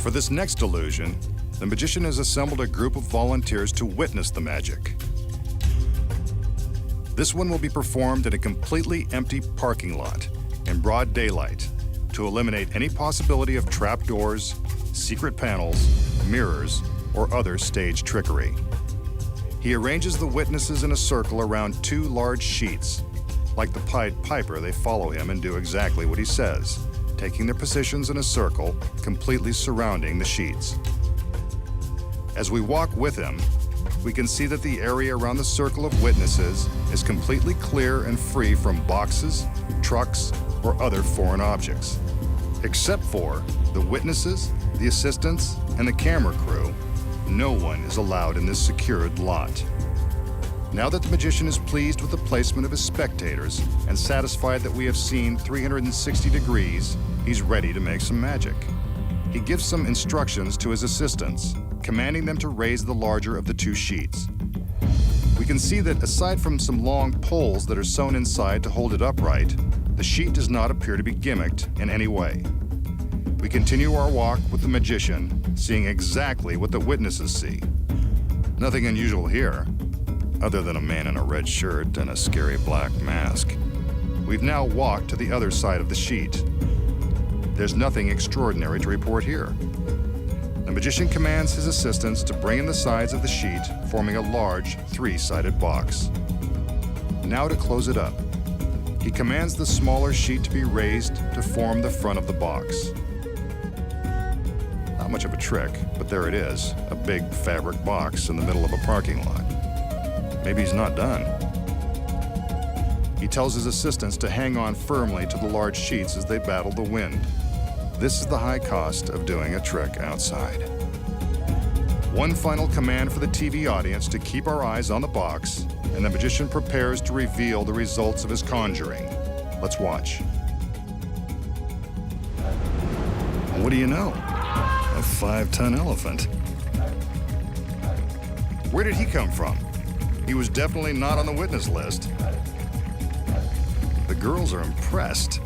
For this next illusion, the magician has assembled a group of volunteers to witness the magic. This one will be performed in a completely empty parking lot in broad daylight to eliminate any possibility of trapdoors, secret panels, mirrors, or other stage trickery. He arranges the witnesses in a circle around two large sheets. Like the Pied Piper, they follow him and do exactly what he says, taking their positions in a circle, completely surrounding the sheets. As we walk with him, we can see that the area around the circle of witnesses is completely clear and free from boxes, trucks, or other foreign objects. Except for the witnesses, the assistants, and the camera crew, no one is allowed in this secured lot. Now that the magician is pleased with the placement of his spectators and satisfied that we have seen 360 degrees, he's ready to make some magic. He gives some instructions to his assistants, commanding them to raise the larger of the two sheets. We can see that aside from some long poles that are sewn inside to hold it upright, the sheet does not appear to be gimmicked in any way. We continue our walk with the magician, seeing exactly what the witnesses see. Nothing unusual here, other than a man in a red shirt and a scary black mask. We've now walked to the other side of the sheet. There's nothing extraordinary to report here. The magician commands his assistants to bring in the sides of the sheet, forming a large three-sided box. Now to close it up, he commands the smaller sheet to be raised to form the front of the box. Not much of a trick, but there it is, a big fabric box in the middle of a parking lot. Maybe he's not done. He tells his assistants to hang on firmly to the large sheets as they battle the wind. This is the high cost of doing a trick outside. One final command for the TV audience to keep our eyes on the box, and the magician prepares to reveal the results of his conjuring. Let's watch. What do you know? A 5-ton elephant. Where did he come from? He was definitely not on the witness list. The girls are impressed.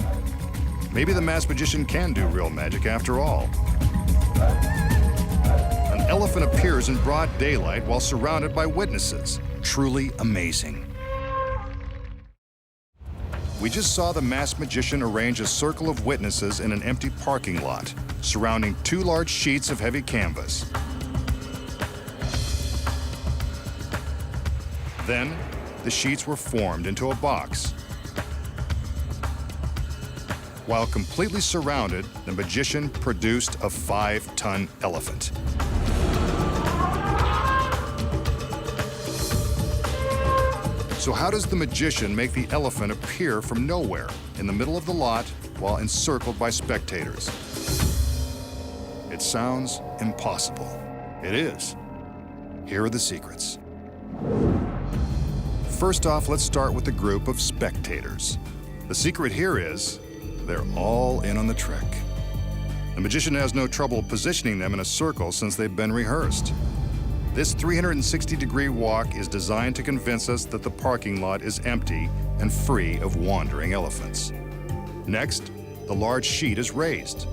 Maybe the masked magician can do real magic after all. An elephant appears in broad daylight while surrounded by witnesses. Truly amazing. We just saw the masked magician arrange a circle of witnesses in an empty parking lot, surrounding two large sheets of heavy canvas. Then, the sheets were formed into a box. While completely surrounded, the magician produced a 5-ton elephant. So how does the magician make the elephant appear from nowhere in the middle of the lot while encircled by spectators? It sounds impossible. It is. Here are the secrets. First off, let's start with the group of spectators. The secret here is they're all in on the trick. The magician has no trouble positioning them in a circle since they've been rehearsed. This 360-degree walk is designed to convince us that the parking lot is empty and free of wandering elephants. Next, the large sheet is raised.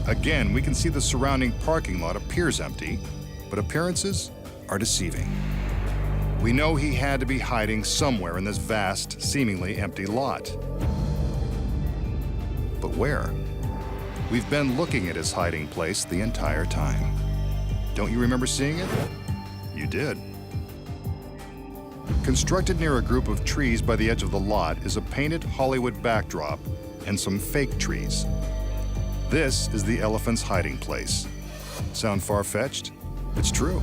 Again, we can see the surrounding parking lot appears empty, but appearances are deceiving. We know he had to be hiding somewhere in this vast, seemingly empty lot. But where? We've been looking at his hiding place the entire time. Don't you remember seeing it? You did. Constructed near a group of trees by the edge of the lot is a painted Hollywood backdrop and some fake trees. This is the elephant's hiding place. Sound far-fetched? It's true.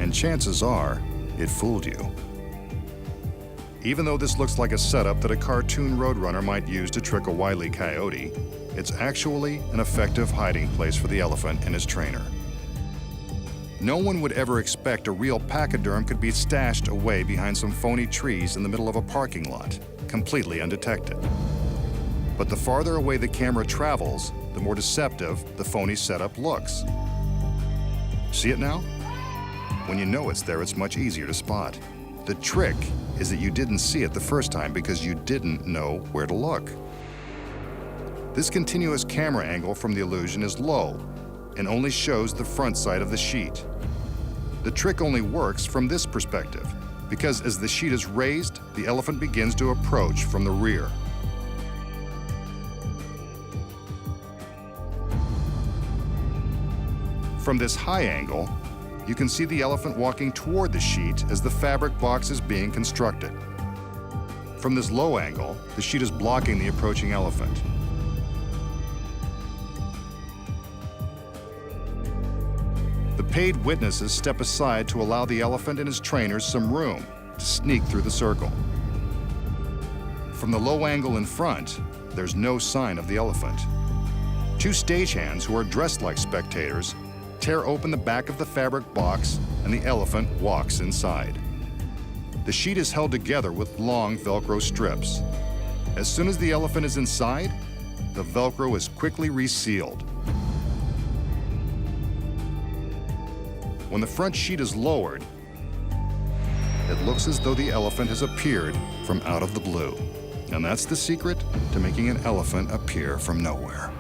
And chances are, it fooled you. Even though this looks like a setup that a cartoon roadrunner might use to trick a wily coyote, it's actually an effective hiding place for the elephant and his trainer. No one would ever expect a real pachyderm could be stashed away behind some phony trees in the middle of a parking lot, completely undetected. But the farther away the camera travels, the more deceptive the phony setup looks. See it now? When you know it's there, it's much easier to spot. The trick is that you didn't see it the first time because you didn't know where to look. This continuous camera angle from the illusion is low, and only shows the front side of the sheet. The trick only works from this perspective, because as the sheet is raised, the elephant begins to approach from the rear. From this high angle, you can see the elephant walking toward the sheet as the fabric box is being constructed. From this low angle, the sheet is blocking the approaching elephant. The paid witnesses step aside to allow the elephant and his trainers some room to sneak through the circle. From the low angle in front, there's no sign of the elephant. Two stagehands who are dressed like spectators tear open the back of the fabric box and the elephant walks inside. The sheet is held together with long Velcro strips. As soon as the elephant is inside, the Velcro is quickly resealed. When the front sheet is lowered, it looks as though the elephant has appeared from out of the blue. And that's the secret to making an elephant appear from nowhere.